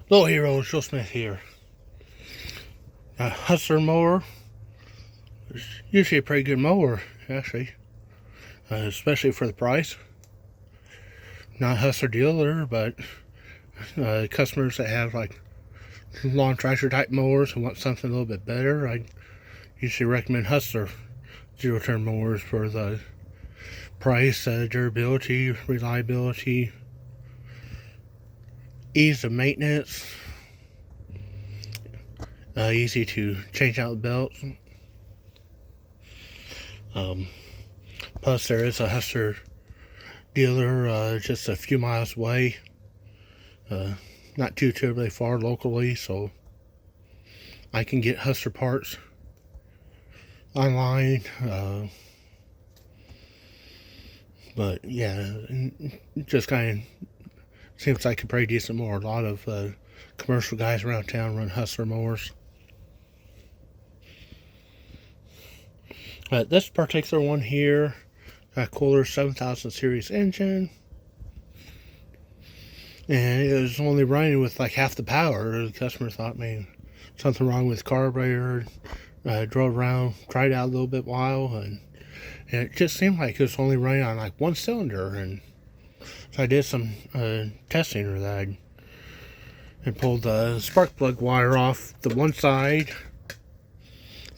Little Hero, Joe Smith here. Hustler mower is usually a pretty good mower, actually, especially for the price. Not Hustler dealer, but customers that have like lawn tractor type mowers and want something a little bit better, I usually recommend Hustler zero-turn mowers for the price, durability, reliability, ease of maintenance, easy to change out the belts. Plus, there is a Hustler dealer just a few miles away, not too terribly far locally, so I can get Hustler parts online. But yeah, just kind of seems like a pretty decent mower. A lot of commercial guys around town run Hustler mowers. This particular one here, Kohler 7000 series engine, and it was only running with like half the power. The customer thought, man, something wrong with the carburetor. Drove around, tried out a little bit while, and it just seemed like it was only running on like one cylinder. And so I did some testing with that. I pulled the spark plug wire off the one side,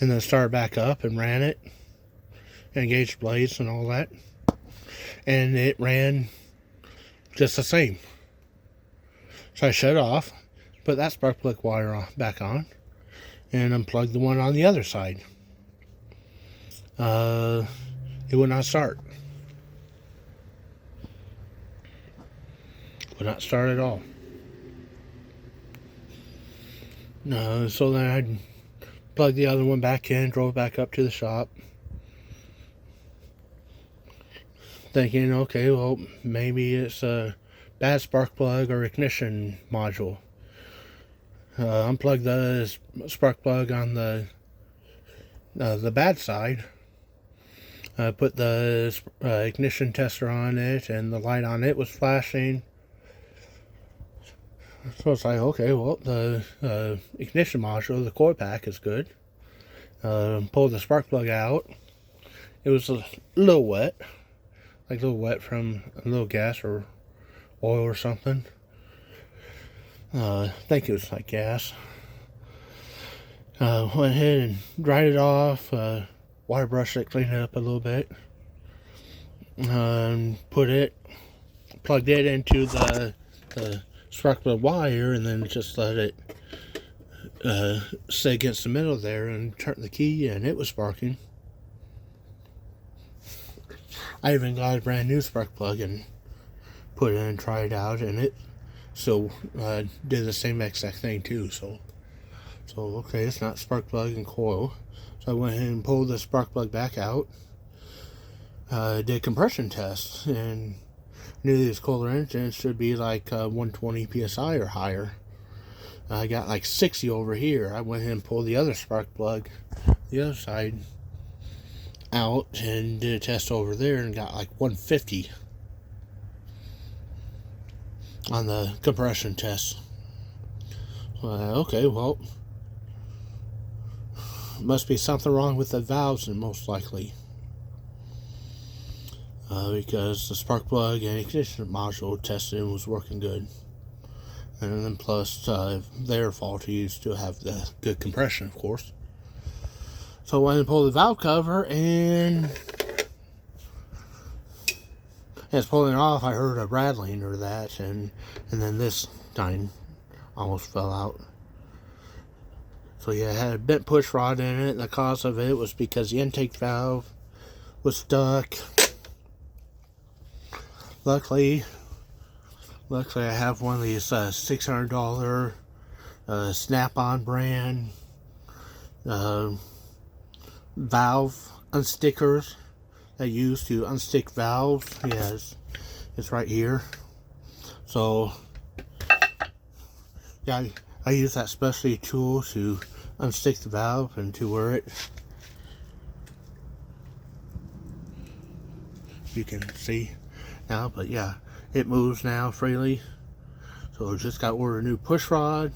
and then started back up and ran it, and engaged blades and all that, and it ran just the same. So I shut it off, put that spark plug wire back on, and unplugged the one on the other side. It would not start. Would not start at all. So then I plugged the other one back in, drove back up to the shop, thinking, okay, well, maybe it's a bad spark plug or ignition module. Unplugged the spark plug on the bad side. Put the ignition tester on it, and the light on it was flashing. So it's like, okay, well, the ignition module, the coil pack is good. Pulled the spark plug out. It was a little wet, like a little wet from a little gas or oil or something. I think it was like gas. Went ahead and dried it off, water brushed it, cleaned it up a little bit, plugged it into the spark plug wire, and then just let it sit against the middle there, and turned the key, and it was sparking. I even got a brand new spark plug and put it in and tried it out, and it still did the same exact thing too. So okay, it's not spark plug and coil. So I went ahead and pulled the spark plug back out, did compression tests, and knew these Kohler engines should be like 120 psi or higher. I got like 60 over here. I went ahead and pulled the other spark plug, the other side, out, and did a test over there, and got like 150 on the compression test. Okay, well, must be something wrong with the valves, and most likely, because the spark plug and ignition module tested was working good, and then plus their faulty to have the good compression, of course. So I went and pulled the valve cover, and as pulling it off, I heard a rattling or that, and then this time almost fell out. So yeah, it had a bent push rod in it, and the cause of it was because the intake valve was stuck. Luckily I have one of these $600 Snap-on brand valve unstickers I use to unstick valves. Yeah, it's right here. So yeah, I use that specialty tool to unstick the valve and to wear it. You can see now, but yeah, it moves now freely. So just got ordered a new push rod.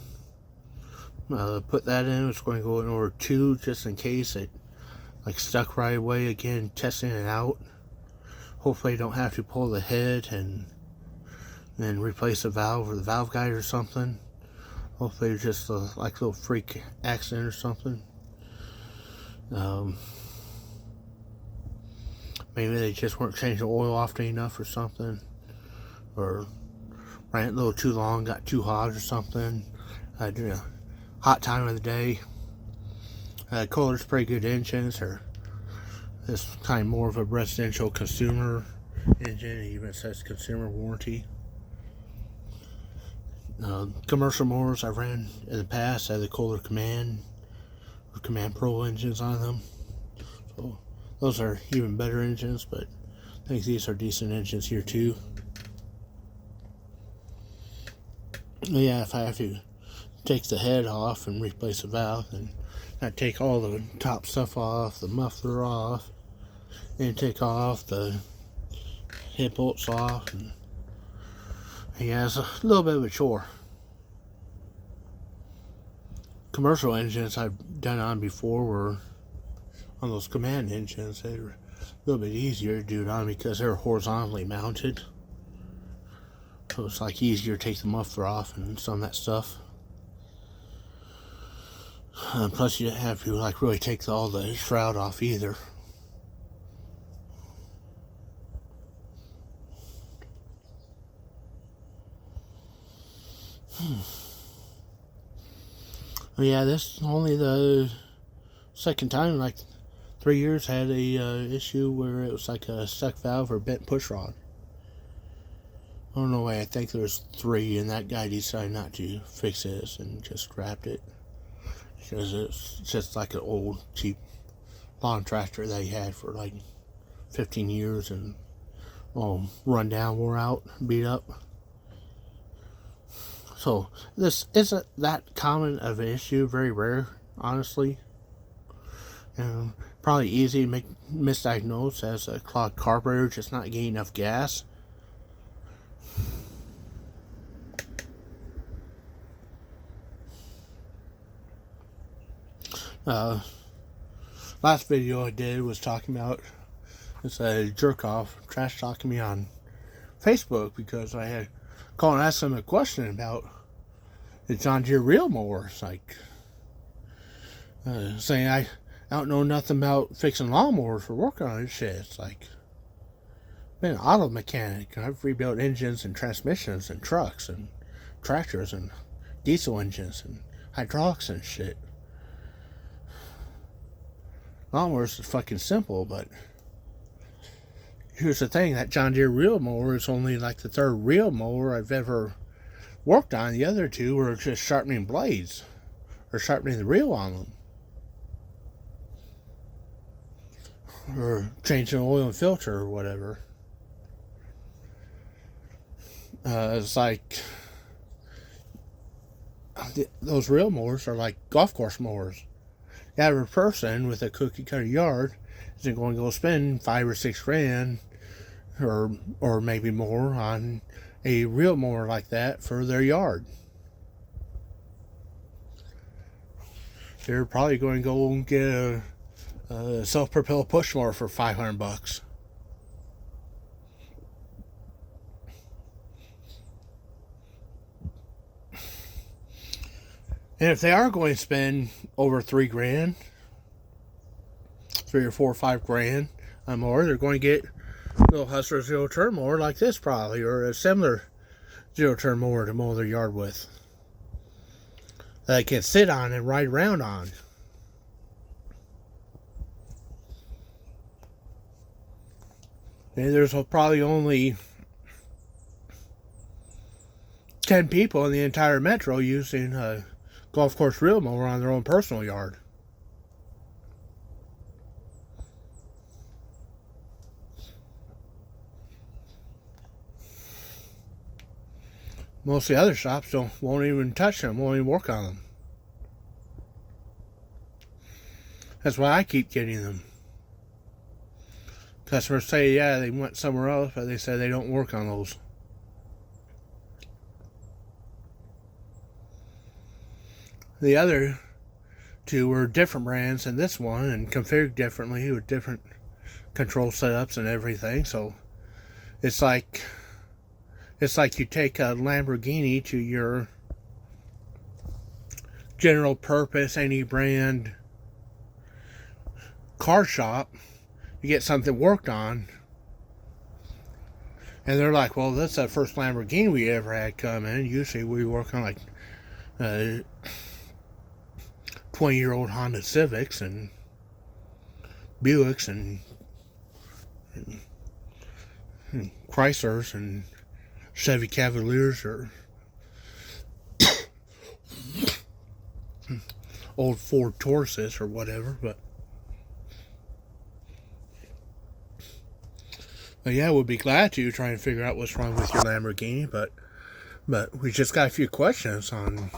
Put that in. It's going to go in order 2 just in case it like stuck right away. Again, testing it out. Hopefully I don't have to pull the head and then replace the valve or the valve guide or something. Hopefully it's just like a little freak accident or something. Maybe they just weren't changing the oil often enough or something, or ran it a little too long, got too hot or something. During a hot time of the day. Kohler's pretty good engines. This kind of more of a residential consumer engine. It even says consumer warranty. Commercial motors I ran in the past had the Kohler Command or Command Pro engines on them. So those are even better engines, but I think these are decent engines here too. Yeah, if I have to take the head off and replace the valve, and I take all the top stuff off, the muffler off, and take off the head bolts off, and yeah, it's a little bit of a chore. Commercial engines I've done on before were on those Command engines. They were a little bit easier to do it on because they're horizontally mounted. So it's like easier to take the muffler off and some of that stuff. Plus you didn't have to like really take all the shroud off either. Yeah, this is only the second time in like 3 years had a issue where it was like a stuck valve or bent push rod. I don't know why. I think there was 3, and that guy decided not to fix this and just scrapped it because it's just like an old cheap lawn tractor that he had for like 15 years and all run down, wore out, beat up. So this isn't that common of an issue, very rare, honestly. Probably easy to make misdiagnosed as a clogged carburetor, just not getting enough gas. Last video I did was talking about this jerk off trash talking me on Facebook because I had called and asked him a question about the John Deere reel mowers, like saying I don't know nothing about fixing lawnmowers or working on this shit. It's like, I've been an auto mechanic. I've rebuilt engines and transmissions and trucks and tractors and diesel engines and hydraulics and shit. Lawnmowers is fucking simple, but here's the thing, that John Deere reel mower is only like the 3rd reel mower I've ever worked on. The other 2 were just sharpening blades or sharpening the reel on them, or changing oil and filter or whatever. It's like those reel mowers are like golf course mowers. The average person with a cookie cutter yard isn't going to go spend $5 or $6 grand or maybe more on a reel mower like that for their yard. They're probably going to go and get a self-propelled push mower for $500. And if they are going to spend over $3 grand, 3 or 4 or 5 grand on mower, they're going to get a little Hustler zero-turn mower like this probably, or a similar zero-turn mower to mow their yard with that they can sit on and ride around on. And there's probably only 10 people in the entire metro using a golf course reel mower on their own personal yard. Most of the other shops won't even touch them, won't even work on them. That's why I keep getting them. Customers say, yeah, they went somewhere else, but they say they don't work on those. The other two were different brands than this one and configured differently with different control setups and everything. So it's like you take a Lamborghini to your general purpose any brand car shop, you get something worked on, and they're like, well, that's the first Lamborghini we ever had come in. Usually we work on like 20-year-old Honda Civics and Buicks and Chryslers and Chevy Cavaliers or old Ford Tauruses or whatever. But yeah, we'll be glad to try and figure out what's wrong with your Lamborghini. But we just got a few questions on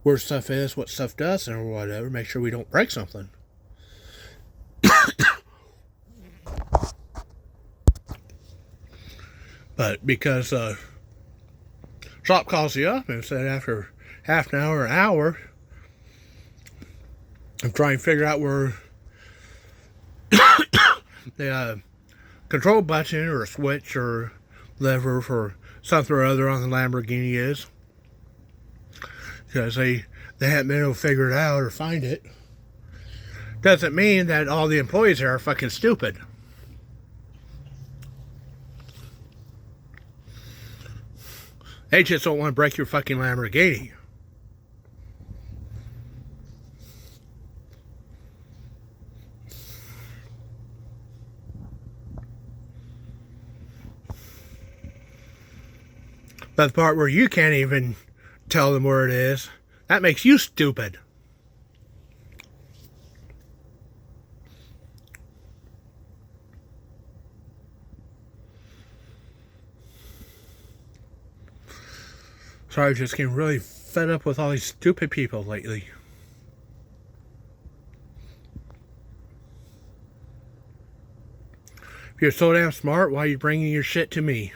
where stuff is, what stuff does, or whatever. Make sure we don't break something. But because shop calls you up and said after half an hour, I'm trying to figure out where the control button or switch or lever for something or other on the Lamborghini is, because they haven't been able to figure it out or find it. Doesn't mean that all the employees here are fucking stupid. They just don't want to break your fucking Lamborghini. But the part where you can't even tell them where it is, that makes you stupid. So I'm just getting really fed up with all these stupid people lately. If you're so damn smart, why are you bringing your shit to me?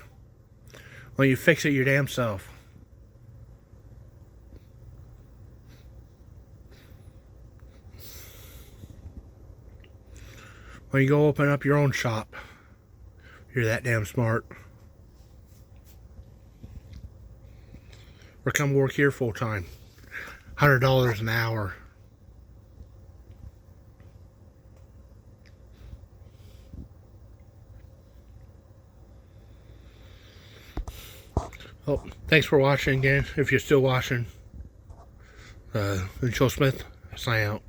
Why don't you fix it your damn self? Why don't you go open up your own shop? If you're that damn smart. Or come work here full time. $100 an hour. Oh, thanks for watching again. If you're still watching, Joe Smith, sign out.